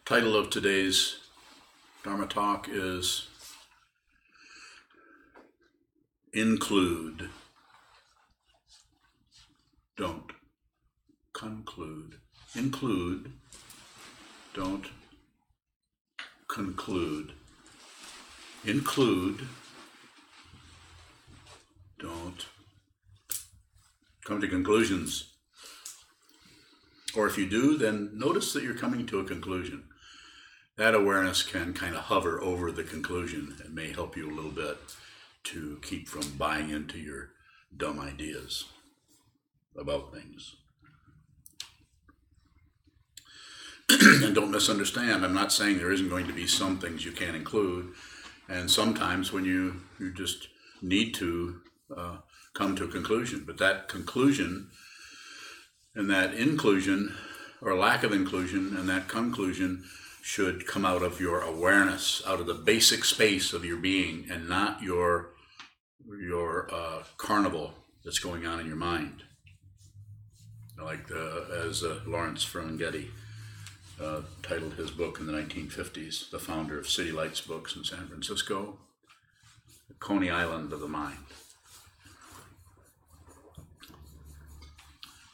Title of today's Dharma talk is Include, Don't Conclude. Include, don't conclude. Include, don't come to conclusions. Or if you do, then notice that you're coming to a conclusion. That awareness can kind of hover over the conclusion. It may help you a little bit to keep from buying into your dumb ideas about things. And don't misunderstand, I'm not saying there isn't going to be some things you can't include, and sometimes when you just need to come to a conclusion, but that conclusion and that inclusion or lack of inclusion and that conclusion should come out of your awareness, out of the basic space of your being, and not your carnival that's going on in your mind. Like as Lawrence Ferlinghetti titled his book in the 1950s, the founder of City Lights Books in San Francisco, The Coney Island of the Mind.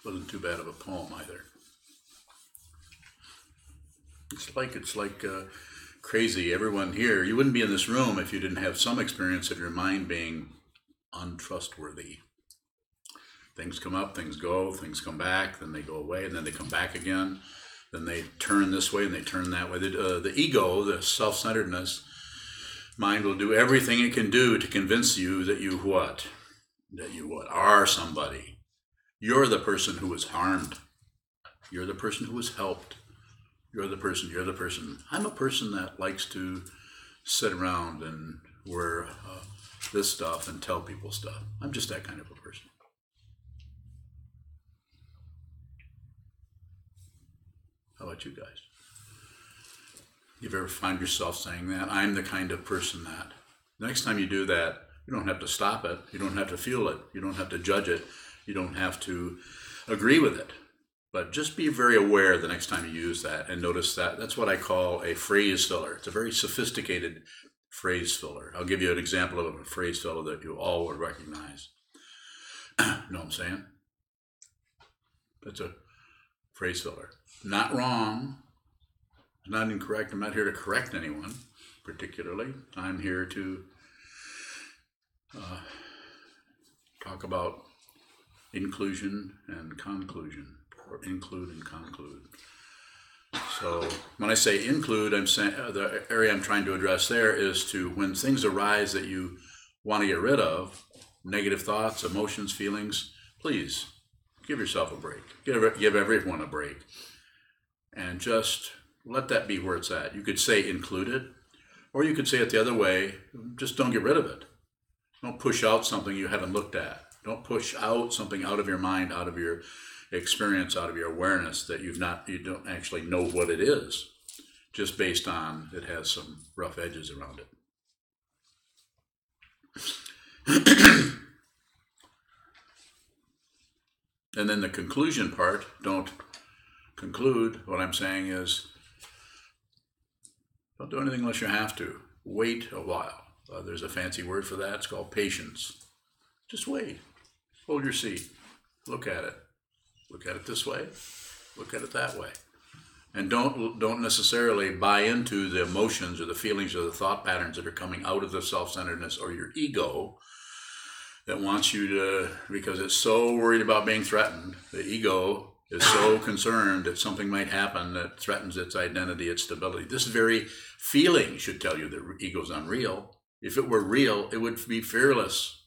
Wasn't too bad of a poem either. It's like crazy. Everyone here, you wouldn't be in this room if you didn't have some experience of your mind being untrustworthy. Things come up, things go, things come back, then they go away, and then they come back again. Then they turn this way and they turn that way. The ego, the self-centeredness, mind will do everything it can do to convince you that you what? That you what? Are somebody. You're the person who was harmed. You're the person who was helped. You're the person. I'm a person that likes to sit around and wear this stuff and tell people stuff. I'm just that kind of a person. How about you guys? You ever find yourself saying that? I'm the kind of person that. The next time you do that, you don't have to stop it. You don't have to feel it. You don't have to judge it. You don't have to agree with it. But just be very aware the next time you use that and notice that. That's what I call a phrase filler. It's a very sophisticated phrase filler. I'll give you an example of a phrase filler that you all would recognize. You know what I'm saying? That's a phrase filler. Not wrong, not incorrect. I'm not here to correct anyone particularly. I'm here to talk about inclusion and conclusion, or include and conclude. So when I say include, I'm saying the area I'm trying to address there is to when things arise that you want to get rid of, negative thoughts, emotions, feelings, please give yourself a break. Give everyone a break. And just let that be where it's at. You could say include it, or you could say it the other way, just don't get rid of it. Don't push out something you haven't looked at. Don't push out something out of your mind, out of your experience, out of your awareness that you don't actually know what it is, just based on it has some rough edges around it. And then the conclusion part, don't conclude. What I'm saying is, don't do anything unless you have to. Wait a while. There's a fancy word for that. It's called patience. Just wait. Hold your seat. Look at it. Look at it this way. Look at it that way. And don't necessarily buy into the emotions or the feelings or the thought patterns that are coming out of the self-centeredness or your ego that wants you to, because it's so worried about being threatened. The ego is so concerned that something might happen that threatens its identity, its stability. This very feeling should tell you that ego's unreal. If it were real, it would be fearless.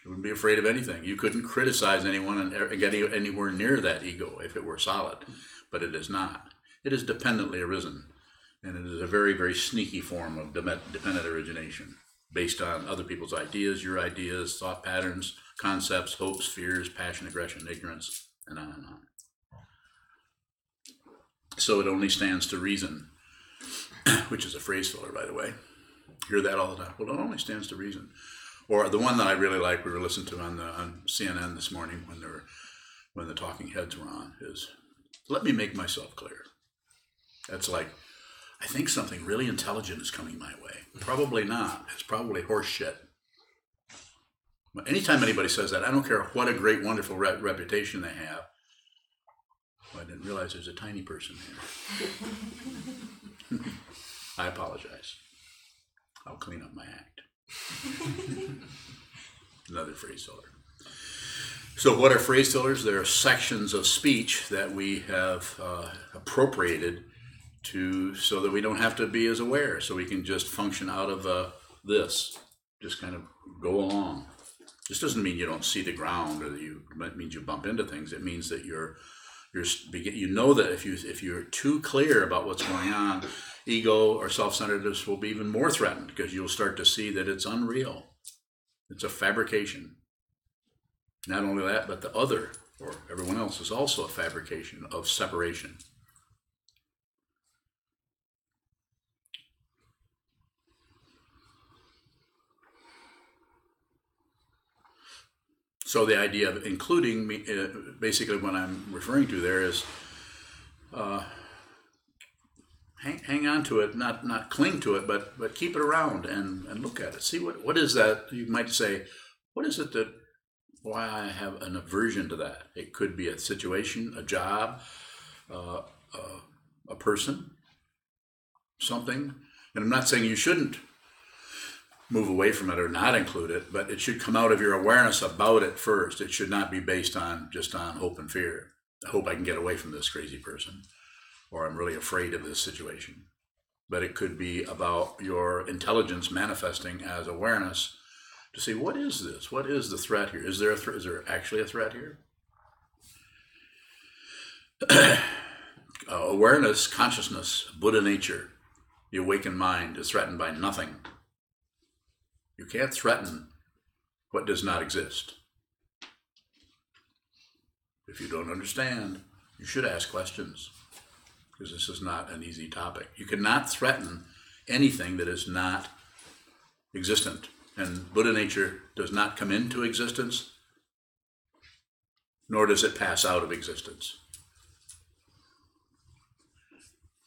It wouldn't be afraid of anything. You couldn't criticize anyone and get anywhere near that ego if it were solid, but it is not. It is dependently arisen, and it is a very, very sneaky form of dependent origination based on other people's ideas, your ideas, thought patterns, concepts, hopes, fears, passion, aggression, ignorance, and on and on. So it only stands to reason, which is a phrase filler, by the way. Hear that all the time. Well, it only stands to reason. Or the one that I really like, we were listening to on CNN this morning when the talking heads were on, is, let me make myself clear. That's like, I think something really intelligent is coming my way. Probably not. It's probably horse shit. But anytime anybody says that, I don't care what a great, wonderful reputation they have. Well, I didn't realize there's a tiny person here. I apologize. I'll clean up my act. Another phrase filler. So what are phrase fillers? They're sections of speech that we have appropriated so that we don't have to be as aware, so we can just function out of this, just kind of go along. This doesn't mean you don't see the ground, or that it means you bump into things. It means that you know that if you're too clear about what's going on, ego or self-centeredness will be even more threatened, because you'll start to see that it's unreal. It's a fabrication. Not only that, but the other, or everyone else, is also a fabrication of separation. So the idea of including me, basically what I'm referring to there is hang on to it, not cling to it, but keep it around and look at it. See what is that? You might say, what is it that, why I have an aversion to that? It could be a situation, a job, a person, something. And I'm not saying you shouldn't move away from it or not include it, but it should come out of your awareness about it first. It should not be based on just on hope and fear. I hope I can get away from this crazy person, or I'm really afraid of this situation. But it could be about your intelligence manifesting as awareness to see, what is this? What is the threat here? Is there a threat? Is there actually a threat here? Awareness, consciousness, Buddha nature, the awakened mind is threatened by nothing. You can't threaten what does not exist. If you don't understand, you should ask questions, because this is not an easy topic. You cannot threaten anything that is not existent. And Buddha nature does not come into existence, nor does it pass out of existence.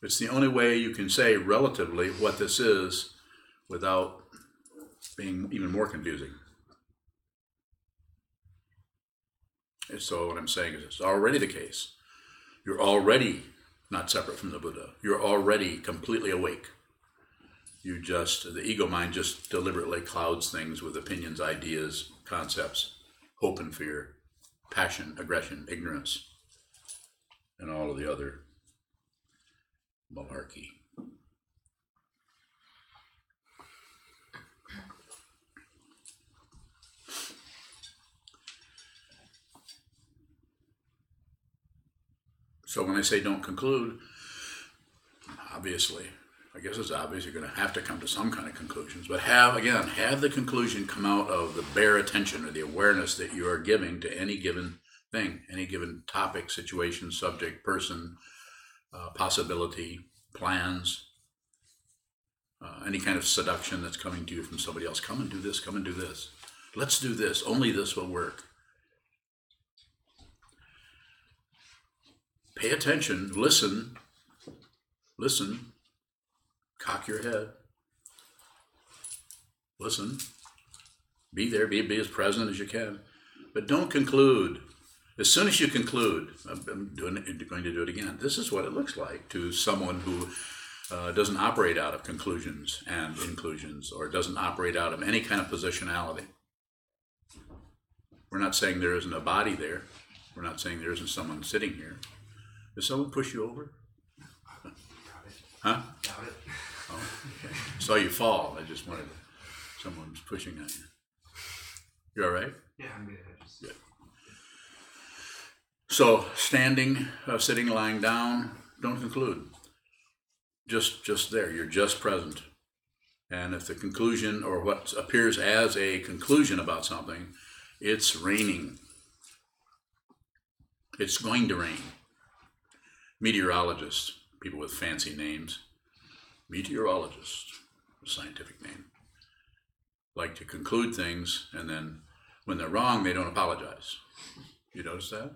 It's the only way you can say relatively what this is without being even more confusing. And so what I'm saying is it's already the case. You're already not separate from the Buddha. You're already completely awake. The ego mind just deliberately clouds things with opinions, ideas, concepts, hope and fear, passion, aggression, ignorance, and all of the other malarkey. So when I say don't conclude, obviously, I guess it's obvious you're going to have to come to some kind of conclusions, but have the conclusion come out of the bare attention or the awareness that you are giving to any given thing, any given topic, situation, subject, person, possibility, plans, any kind of seduction that's coming to you from somebody else. Come and do this, come and do this. Let's do this, only this will work. Pay attention, listen, cock your head, listen, be there, be as present as you can, but don't conclude. As soon as you conclude, I'm going to do it again, this is what it looks like to someone who doesn't operate out of conclusions and inclusions, or doesn't operate out of any kind of positionality. We're not saying there isn't a body there. We're not saying there isn't someone sitting here. Did someone push you over? Huh? Got it. Oh, okay. Saw you fall. I just wanted someone was pushing on you. You all right? Yeah, I'm good. Good. So standing, sitting, lying down, don't conclude. Just there. You're just present. And if the conclusion, or what appears as a conclusion about something, it's raining. It's going to rain. Meteorologists, people with fancy names, meteorologists, a scientific name, like to conclude things, and then when they're wrong, they don't apologize. You notice that?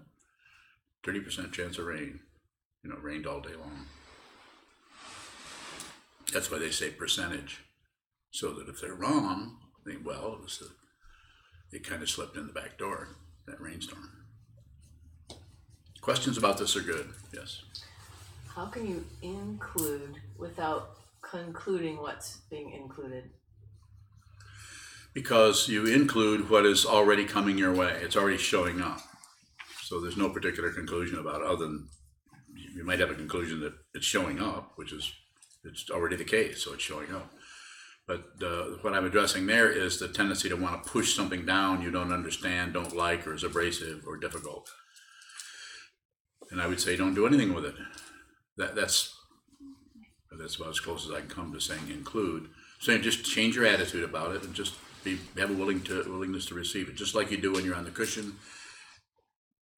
30% chance of rain. It rained all day long. That's why they say percentage. So that if they're wrong, think, well, it kind of slipped in the back door, that rainstorm. Questions about this are good, yes. How can you include without concluding what's being included? Because you include what is already coming your way. It's already showing up. So there's no particular conclusion about it, other than you might have a conclusion that it's showing up, which is, it's already the case, so it's showing up. But what I'm addressing there is the tendency to want to push something down you don't understand, don't like, or is abrasive or difficult. And I would say don't do anything with it. That's about as close as I can come to saying include. So just change your attitude about it and just have a willingness to receive it. Just like you do when you're on the cushion.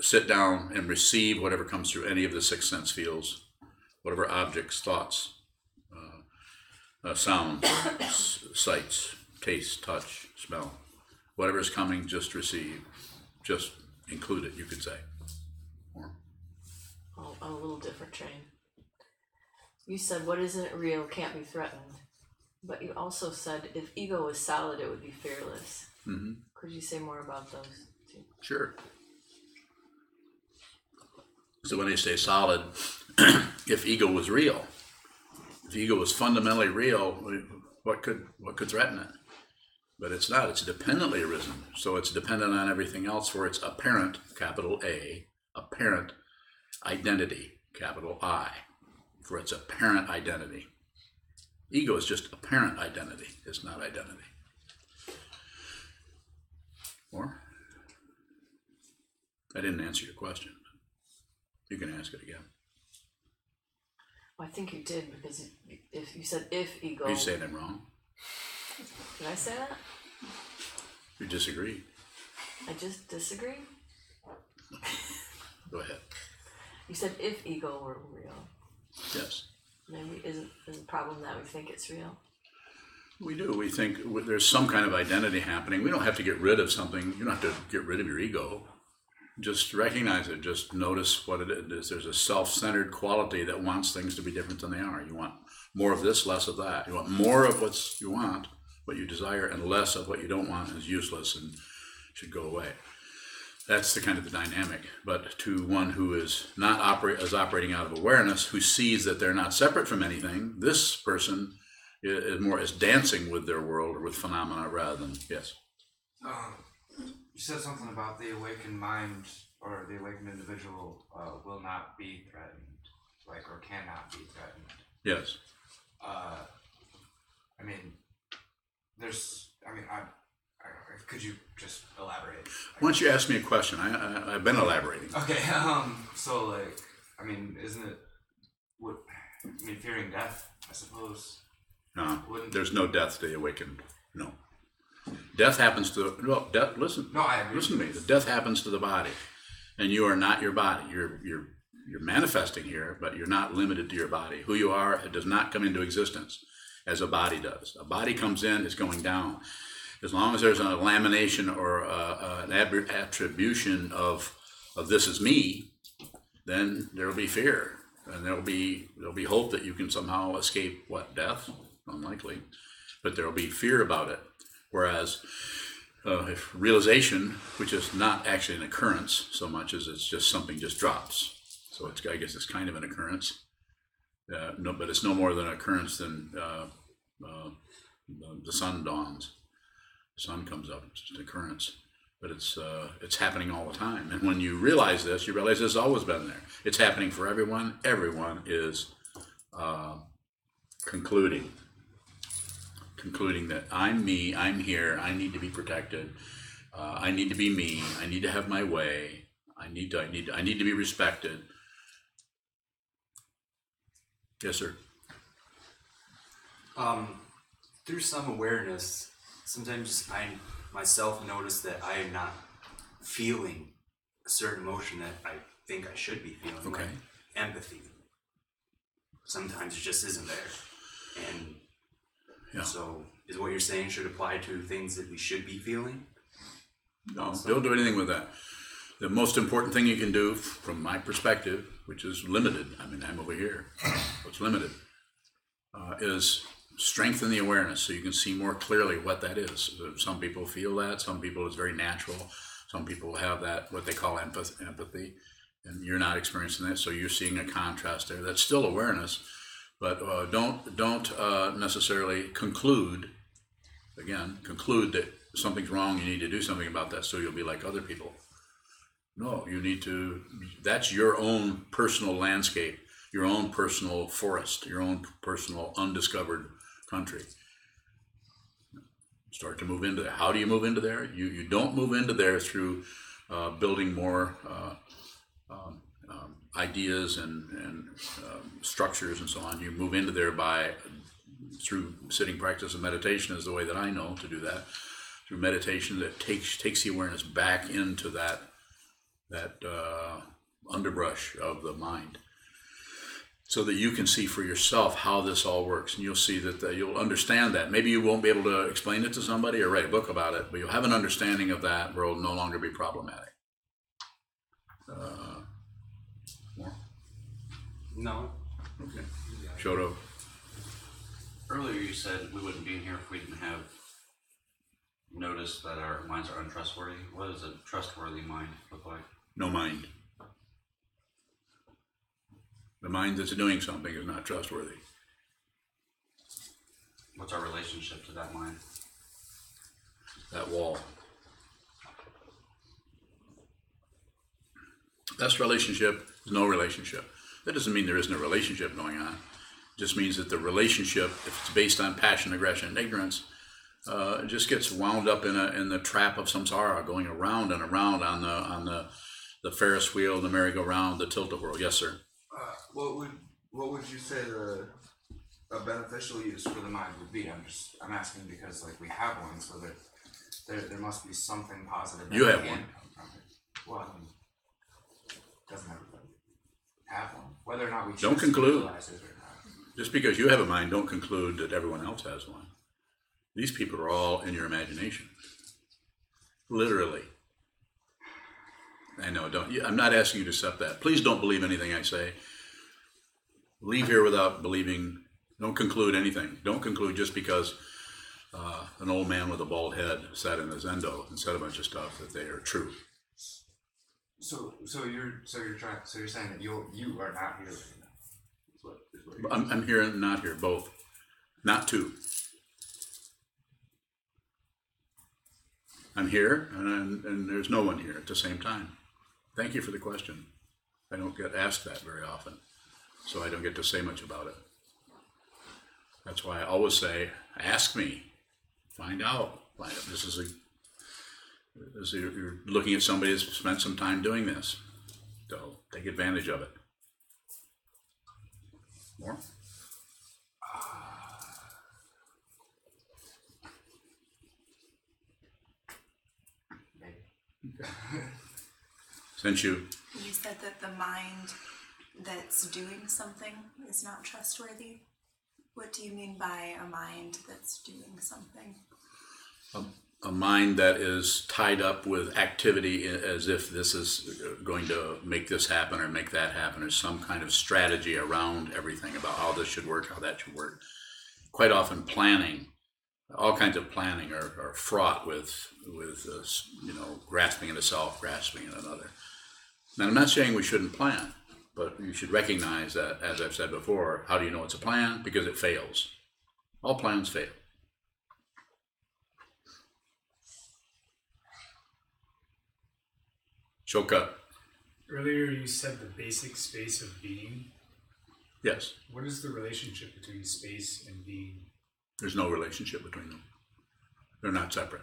Sit down and receive whatever comes through any of the six sense fields, whatever objects, thoughts, sounds, sights, taste, touch, smell. Whatever is coming, just receive. Just include it, you could say. On a little different train. You said what isn't real can't be threatened. But you also said if ego was solid, it would be fearless. Mm-hmm. Could you say more about those two? Sure. So when they say solid, if ego was real, if ego was fundamentally real, what could threaten it? But it's not. It's dependently arisen. So it's dependent on everything else for its apparent, capital A, apparent identity, capital I, for its apparent identity. Ego is just apparent identity. It's not identity. Or? I didn't answer your question. You can ask it again. Well, I think you did, because if you said if ego... Are you saying I'm wrong? Did I say that? You disagree. I just disagree? Go ahead. You said if ego were real. Yes. Maybe isn't the problem that we think it's real? We do. We think there's some kind of identity happening. We don't have to get rid of something. You don't have to get rid of your ego. Just recognize it. Just notice what it is. There's a self-centered quality that wants things to be different than they are. You want more of this, less of that. You want more of what you want, what you desire, and less of what you don't want is useless and should go away. That's the kind of the dynamic. But to one who is not operating out of awareness, who sees that they're not separate from anything, this person is dancing with their world or with phenomena rather than, yes. You said something about the awakened mind or the awakened individual will not be threatened, or cannot be threatened. Yes. Could you just elaborate? Why don't you ask me a question? I've been elaborating. Okay. Isn't it? Fearing death, I suppose. No, there's no death to the awakened. No. Death happens to listen. No, I agree. Listen to me. The death happens to the body, and you are not your body. You're manifesting here, but you're not limited to your body. Who you are, it does not come into existence as a body does. A body comes in, it's going down. As long as there's a lamination or an attribution of this is me, then there will be fear, and there'll be hope that you can somehow escape death? Unlikely, but there will be fear about it. Whereas if realization, which is not actually an occurrence so much as it's just something just drops. So I guess it's kind of an occurrence. But it's no more than an occurrence than the sun dawns. The sun comes up. It's just an occurrence. But it's happening all the time. And when you realize this, you realize it's always been there. It's happening for everyone. Everyone is concluding that I'm me, I'm here, I need to be protected, I need to be me, I need to have my way, I need to be respected. Yes, sir. Through some awareness, sometimes I myself notice that I am not feeling a certain emotion that I think I should be feeling. Okay. Like empathy. Sometimes it just isn't there. And yeah. So is what you're saying should apply to things that we should be feeling? No, don't do anything with that. The most important thing you can do, from my perspective, which is limited, I'm over here, so it's limited, is strengthen the awareness so you can see more clearly what that is. Some people feel that, some people it's very natural, some people have that, what they call empathy, and you're not experiencing that, so you're seeing a contrast there. That's still awareness, but don't necessarily conclude that something's wrong, you need to do something about that so you'll be like other people. No, you need to, that's your own personal landscape, your own personal forest, your own personal undiscovered country. Start to move into there. How do you move into there? You don't move into there through building more ideas and structures and so on. You move into there through sitting practice and meditation is the way that I know to do that. Through meditation that takes the awareness back into that underbrush of the mind, so that you can see for yourself how this all works, and you'll see that you'll understand that. Maybe you won't be able to explain it to somebody or write a book about it, but you'll have an understanding of that where it'll no longer be problematic. More? No. Okay. Shoto. Earlier you said we wouldn't be in here if we didn't have noticed that our minds are untrustworthy. What does a trustworthy mind look like? No mind. The mind that's doing something is not trustworthy. What's our relationship to that mind? That wall. Best relationship is no relationship. That doesn't mean there isn't a relationship going on. It just means that the relationship, if it's based on passion, aggression, and ignorance, it just gets wound up in the trap of samsara, going around and around on the Ferris wheel, the merry-go-round, the tilt-a-whirl. Yes, sir. What would you say a beneficial use for the mind would be? I'm asking because like we have one, so that there must be something positive. You have can one. come from it. Well, I mean, doesn't everybody have one? Whether or not we choose Don't conclude. to utilize it or not. Just because you have a mind, don't conclude that everyone else has one. These people are all in your imagination. Literally. I know, I'm not asking you to accept that. Please don't believe anything I say. Leave here without believing. Don't conclude anything. Don't conclude just because an old man with a bald head sat in a zendo and said a bunch of stuff that they are true. So you're saying that you are not here right now. I'm here and not here, both. Not two. I'm here and there's no one here at the same time. Thank you for the question. I don't get asked that very often, so I don't get to say much about it. That's why I always say, ask me, find out. This is you're looking at somebody who's spent some time doing this, so take advantage of it. More? Okay. Since you said that the mind that's doing something is not trustworthy. What do you mean by a mind that's doing something? A mind that is tied up with activity as if this is going to make this happen or make that happen, or some kind of strategy around everything about how this should work, how that should work. Quite often planning, all kinds of planning are fraught with grasping into self, grasping into another. Now, I'm not saying we shouldn't plan, but you should recognize that, as I've said before, how do you know it's a plan? Because it fails. All plans fail. Shoka. Earlier you said the basic space of being. Yes. What is the relationship between space and being? There's no relationship between them. They're not separate.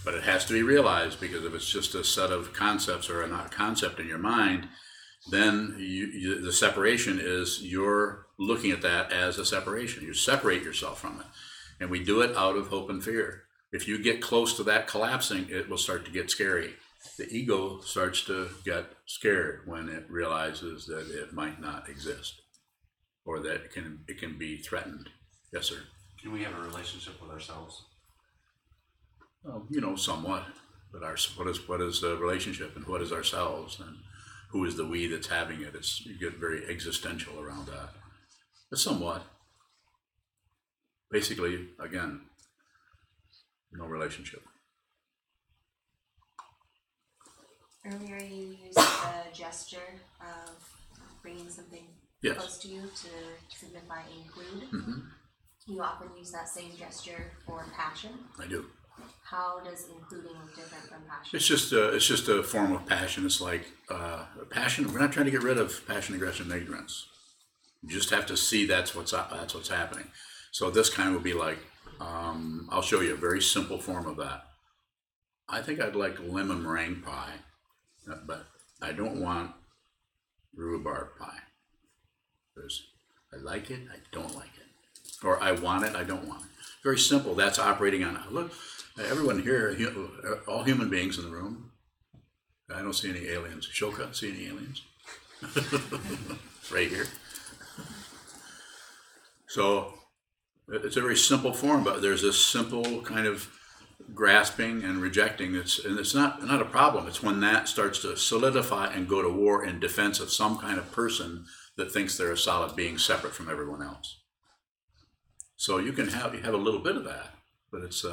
But it has to be realized, because if it's just a set of concepts or a concept in your mind, then the separation is you're looking at that as a separation. You separate yourself from it. And we do it out of hope and fear. If you get close to that collapsing, it will start to get scary. The ego starts to get scared when it realizes that it might not exist, or that it can be threatened. Yes, sir. Can we have a relationship with ourselves? Somewhat. But what is the relationship, and what is ourselves, and who is the we that's having it. You get very existential around that. But somewhat. Basically, again, no relationship. Earlier you used the gesture of bringing something Yes. close to you to signify include. Mm-hmm. You often use that same gesture for passion. I do. How does including look different from passion? It's just a form of passion. It's like passion. We're not trying to get rid of passion, aggression, and ignorance. You just have to see that's what's happening. So this kind would be like, I'll show you a very simple form of that. I think I'd like lemon meringue pie, but I don't want rhubarb pie. I like it, I don't like it. Or I want it, I don't want it. Very simple. That's operating on, look, everyone here, all human beings in the room. I don't see any aliens. Shoka, see any aliens? Right here. So it's a very simple form, but there's this simple kind of grasping and rejecting. It's not a problem. It's when that starts to solidify and go to war in defense of some kind of person that thinks they're a solid being separate from everyone else. So you have a little bit of that, but it's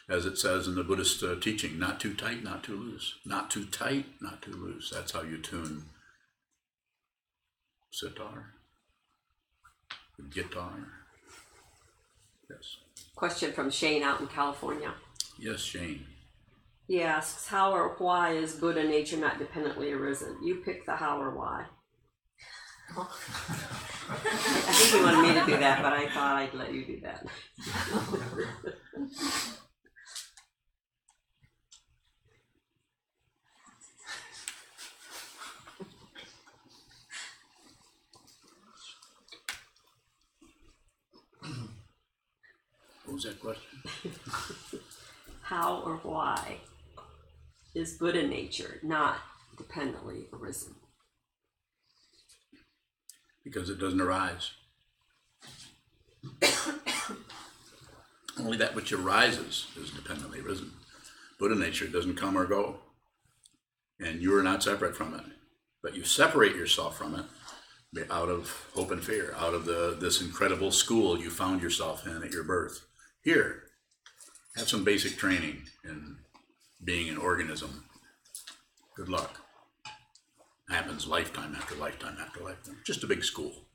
as it says in the Buddhist teaching, not too tight, not too loose. Not too tight, not too loose. That's how you tune sitar, guitar. Yes. Question from Shane out in California. Yes, Shane. He asks, how or why is Buddha nature not dependently arisen? You pick the how or why. I think he wanted me to do that, but I thought I'd let you do that. What was that question? How or why is Buddha nature not dependently arisen? Because it doesn't arise. Only that which arises is dependently arisen. Buddha nature doesn't come or go. And you are not separate from it. But you separate yourself from it out of hope and fear, out of this incredible school you found yourself in at your birth. Here, have some basic training in being an organism. Good luck. Happens lifetime after lifetime after lifetime. Just a big school.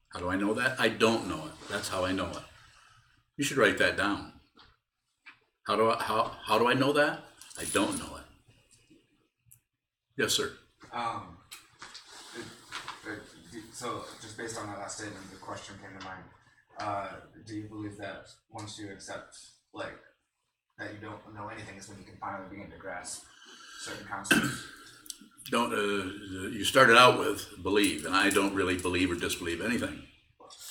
How do I know that? I don't know it. That's how I know it. You should write that down. How do I know that? I don't know it. Yes, sir. So just based on that last statement, the question came to mind. Do you believe that once you accept, like, that you don't know anything is when you can finally begin to grasp certain concepts? You started out with believe, and I don't really believe or disbelieve anything.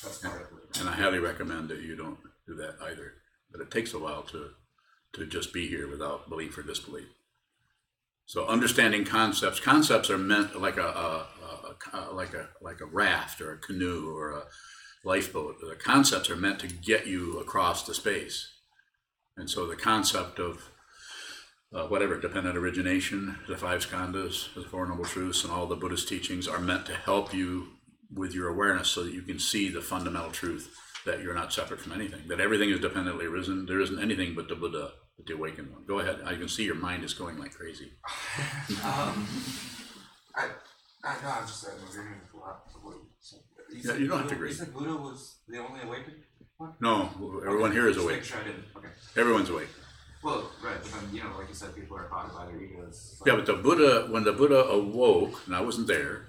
That's part of it. And I highly recommend that you don't do that either. But it takes a while to just be here without belief or disbelief. So understanding concepts are meant like a raft or a canoe or a lifeboat. The concepts are meant to get you across the space. And so the concept of whatever, dependent origination, the five skandhas, the Four Noble Truths, and all the Buddhist teachings are meant to help you with your awareness so that you can see the fundamental truth that you're not separate from anything, that everything is dependently arisen. There isn't anything but the Buddha, but the awakened one. Go ahead. I can see your mind is going like crazy. I was just agreeing with what You don't have to agree. You said Buddha was the only awakened one? No, everyone here is Just awake. make sure I didn't. Okay. Everyone's awake. Well, right, but then, like you said, people are caught by their egos. Yeah, but when the Buddha awoke, and I wasn't there,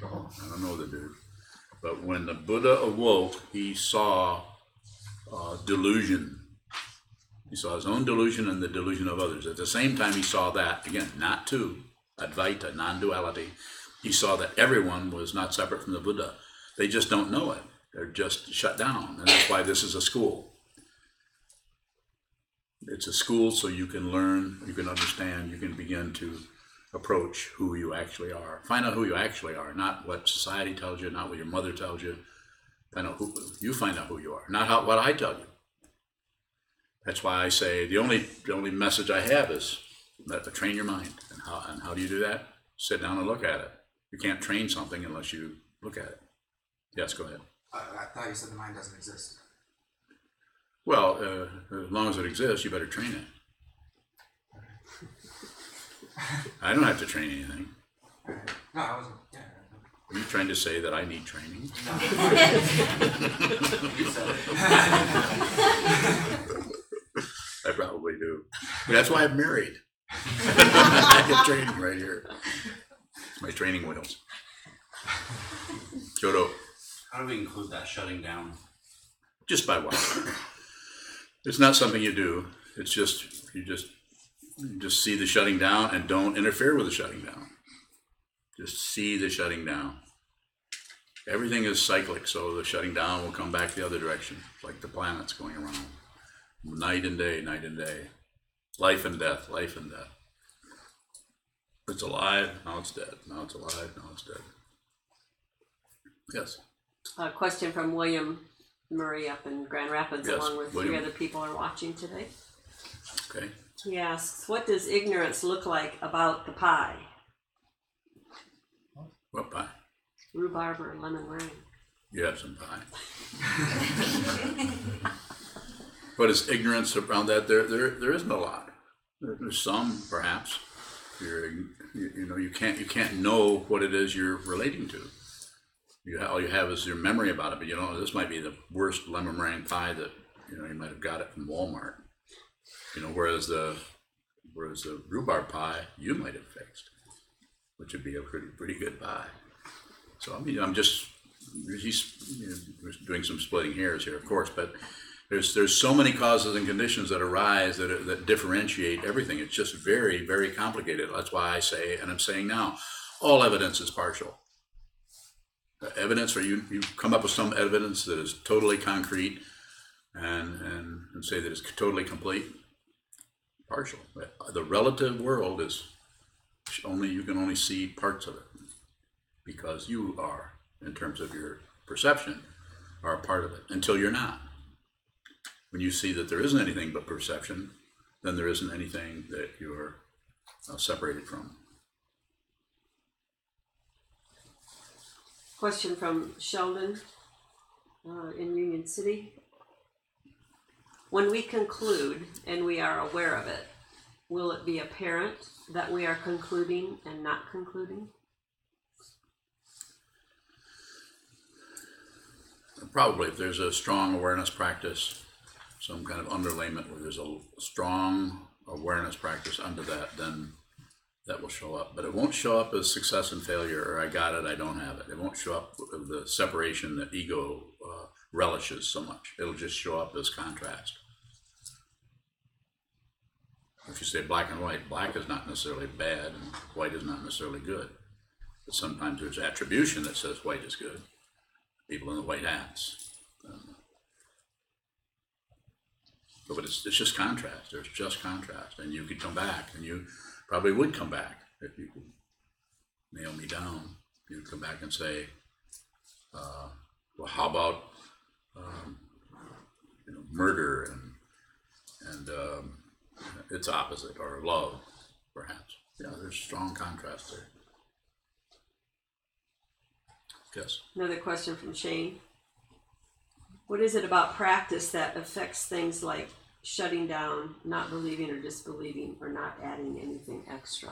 so I don't know the dude, but when the Buddha awoke, he saw delusion. He saw his own delusion and the delusion of others. At the same time, he saw that, again, not two, Advaita, non-duality. He saw that everyone was not separate from the Buddha. They just don't know it. They're just shut down, and that's why this is a school. It's a school so you can learn, you can understand, you can begin to approach who you actually are. Find out who you actually are, not what society tells you, not what your mother tells you. Find out who you are, not what I tell you. That's why I say the only message I have is Train your mind. And how do you do that? Sit down and look at it. You can't train something unless you look at it. Yes, go ahead. I thought you said the mind doesn't exist. Well, as long as it exists, you better train it. I don't have to train anything. No, I wasn't. Yeah. Are you trying to say that I need training? No. You said it. I probably do. That's why I'm married. I get training right here. It's my training wheels. Jodo. How do we include that shutting down? Just by watching. It's not something you do. It's just you just see the shutting down and don't interfere with the shutting down. Just see the shutting down. Everything is cyclic, so the shutting down will come back the other direction, like the planets going around. Night and day, night and day. Life and death, life and death. It's alive, now it's dead. Now it's alive, now it's dead. Yes. A question from William Murray up in Grand Rapids, Yes, along with William. 3 other people are watching today. Okay. He asks, what does ignorance look like about the pie? What pie? Rhubarb or lemon meringue? You have some pie. What is ignorance around that? There isn't a lot. There's some, perhaps. You can't know what it is you're relating to. All you have is your memory about it, but this might be the worst lemon meringue pie that you might have got it from Walmart. Whereas the rhubarb pie you might have fixed, which would be a pretty good pie. So he's doing some splitting hairs here, of course, but there's so many causes and conditions that arise that differentiate everything. It's just very, very complicated. That's why I say, and I'm saying now, all evidence is partial. Evidence, or you come up with some evidence that is totally concrete and say that it's totally complete. Partial. The relative world is you can only see parts of it because you are, in terms of your perception, are a part of it until you're not. When you see that there isn't anything but perception, then there isn't anything that you're separated from. Question from Sheldon in Union City. When we conclude and we are aware of it, will it be apparent that we are concluding and not concluding? Probably, if there's a strong awareness practice, some kind of underlayment where there's a strong awareness practice under that, then that will show up. But it won't show up as success and failure, or I got it, I don't have it. It won't show up with the separation that ego relishes so much. It'll just show up as contrast. If you say black and white, black is not necessarily bad and white is not necessarily good. But sometimes there's attribution that says white is good. People in the white hats. But it's just contrast. There's just contrast. And you could come back, and you probably would come back if you could nail me down. You'd come back and say, well, how about murder and its opposite, or love, perhaps. There's strong contrast there. Yes. Another question from Shane. What is it about practice that affects things like shutting down, not believing or disbelieving, or not adding anything extra?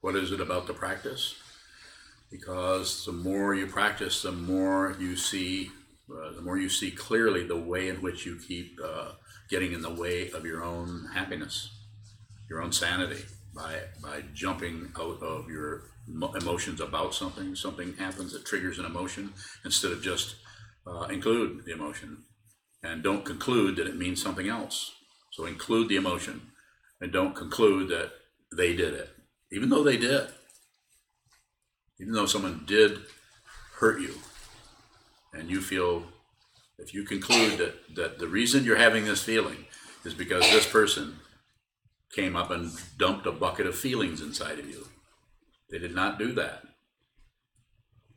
What is it about the practice? Because the more you practice, the more you see clearly the way in which you keep getting in the way of your own happiness, your own sanity, by jumping out of your emotions about something. Something happens that triggers an emotion, instead of just include the emotion and don't conclude that it means something else. So include the emotion and don't conclude that they did it, even though they did. Even though someone did hurt you, and you feel, if you conclude that the reason you're having this feeling is because this person came up and dumped a bucket of feelings inside of you. They did not do that.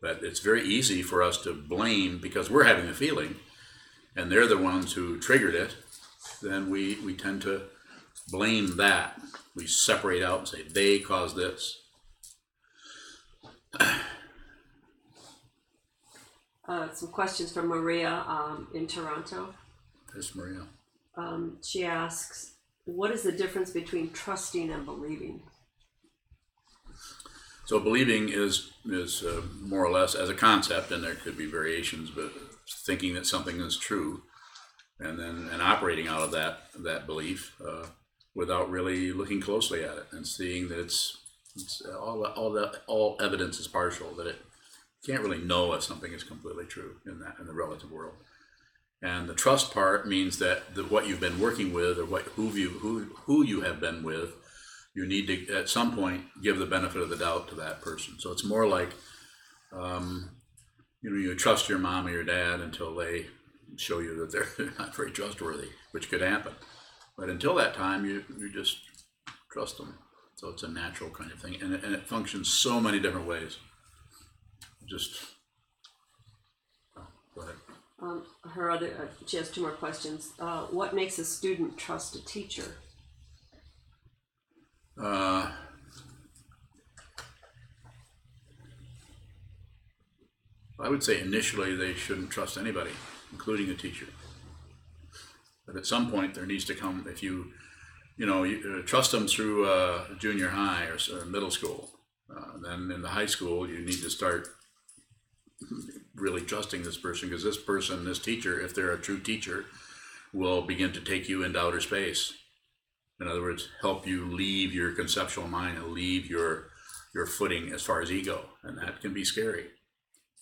But it's very easy for us to blame because we're having the feeling and they're the ones who triggered it. Then we tend to blame that. We separate out and say, they caused this. Some questions from Maria in Toronto. There's Maria. She asks, what is the difference between trusting and believing? So believing is more or less as a concept, and there could be variations, but thinking that something is true, and operating out of that belief without really looking closely at it and seeing that it's all evidence is partial, that it can't really know if something is completely true in the relative world. And the trust part means that what you've been working with, or who you have been with, you need to at some point give the benefit of the doubt to that person. So it's more like you trust your mom or your dad until they show you that they're not very trustworthy, which could happen. But until that time, you just trust them. So it's a natural kind of thing, and it functions so many different ways. Go ahead. She has two more questions. What makes a student trust a teacher? I would say initially they shouldn't trust anybody, including a teacher. But at some point there needs to come, if you trust them through junior high or middle school, then in the high school you need to start really trusting this person, because this teacher, if they're a true teacher, will begin to take you into outer space. In other words, help you leave your conceptual mind and leave your footing as far as ego, and that can be scary.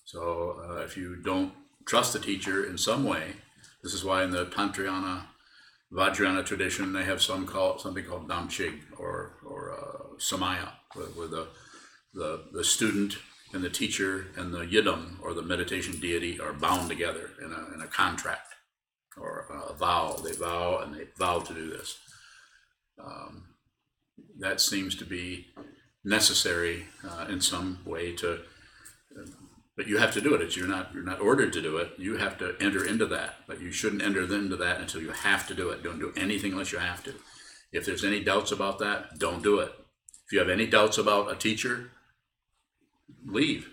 So if you don't trust the teacher in some way, this is why in the Tantrayana, Vajrayana tradition they have something called Damchig or Samaya, where the student and the teacher and the yidam, or the meditation deity, are bound together in a contract or a vow. They vow and they vow to do this. That seems to be necessary in some way but you have to do it. You're not ordered to do it. You have to enter into that, but you shouldn't enter into that until you have to do it. Don't do anything unless you have to. If there's any doubts about that, don't do it. If you have any doubts about a teacher, leave.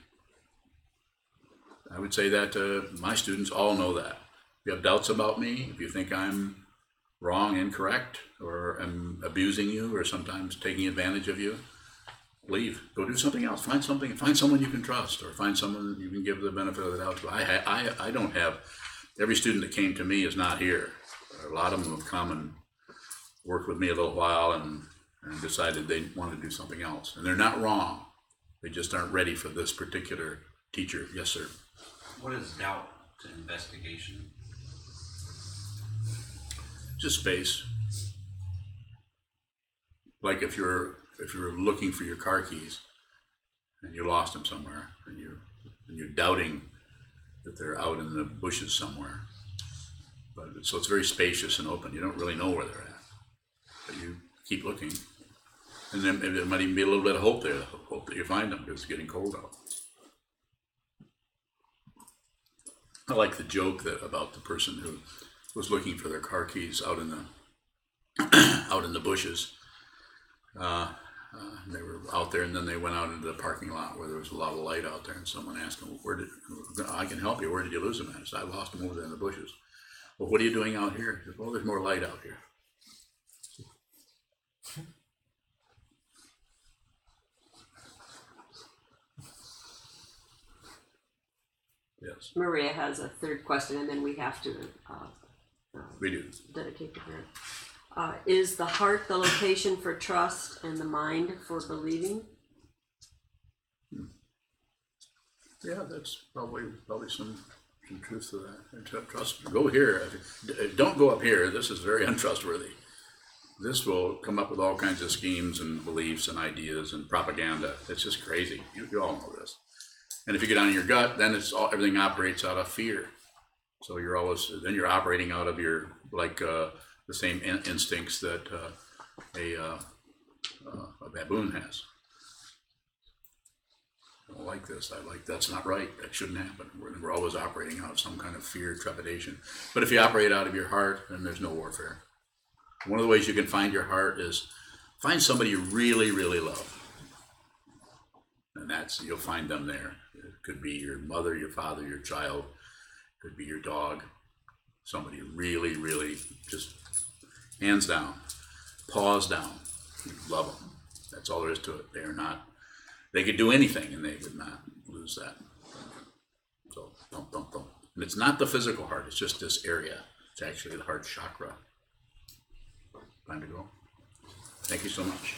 I would say that my students all know that. If you have doubts about me, if you think I'm wrong, incorrect, or am abusing you, or sometimes taking advantage of you, leave. Go do something else. Find someone you can trust, or find someone you can give the benefit of the doubt to. I don't have, every student that came to me is not here. A lot of them have come and worked with me a little while and decided they want to do something else. And they're not wrong. They just aren't ready for this particular teacher. Yes, sir. What is doubt to investigation? Just space. Like if you're looking for your car keys and you lost them somewhere, and you're doubting that they're out in the bushes somewhere. So it's very spacious and open. You don't really know where they're at, but you keep looking, and then there might even be a little bit of hope there. Hope that you find them, because it's getting cold out. I like the joke about the person who was looking for their car keys out in the bushes. They were out there, and then they went out into the parking lot where there was a lot of light out there, and someone asked them, I can help you, where did you lose them at? So I lost them over there in the bushes. Well, what are you doing out here? He said, well, there's more light out here. Yes. Maria has a third question, and then we have to We do. dedicate to her. Is the heart the location for trust and the mind for believing? Yeah, that's probably some truth to that. And trust. Go here. Don't go up here. This is very untrustworthy. This will come up with all kinds of schemes and beliefs and ideas and propaganda. It's just crazy. You all know this. And if you get on your gut, then everything operates out of fear. So you're operating out of your the same instincts that a baboon has. I don't like this. That's not right. That shouldn't happen. We're always operating out of some kind of fear, trepidation. But if you operate out of your heart, then there's no warfare. One of the ways you can find your heart is find somebody you really, really love. And you'll find them there. It could be your mother, your father, your child. It could be your dog. Somebody really, really just hands down, paws down. You love them. That's all there is to it. They could do anything and they would not lose that. So, thump, thump, thump. And it's not the physical heart, it's just this area. It's actually the heart chakra. Time to go. Thank you so much.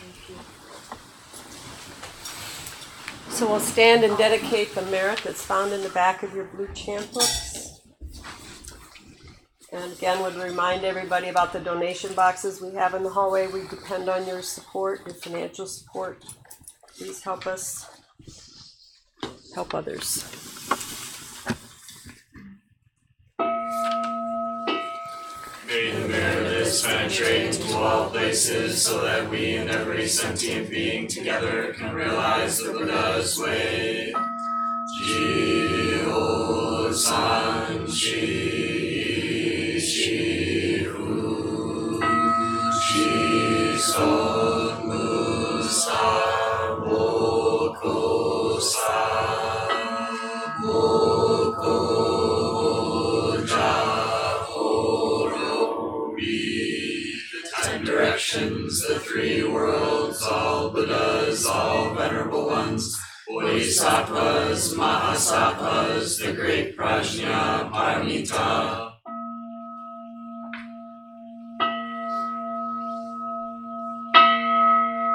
So we'll stand and dedicate the merit that's found in the back of your blue chant books. And again, would remind everybody about the donation boxes we have in the hallway. We depend on your support, your financial support. Please help us help others. May the merit penetrate into all places, so that we and every sentient being together can realize the Buddha's way. Ji-o-san, shi-hu, shi-son-mu-sa, moko-sa, moko-ja-horo-ri. The 10 directions, the 3 worlds, all Buddhas, all venerable ones, Bodhisattvas, Mahasattvas, the great Prajna Paramita.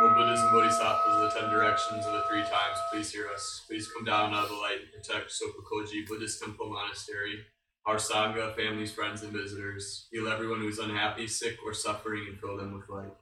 O Buddhas and Bodhisattvas of the 10 directions of the 3 times, please hear us. Please come down out of the light and protect SokukoJi Buddhist Temple Monastery, our Sangha, families, friends, and visitors. Heal everyone who is unhappy, sick, or suffering, and fill them with light.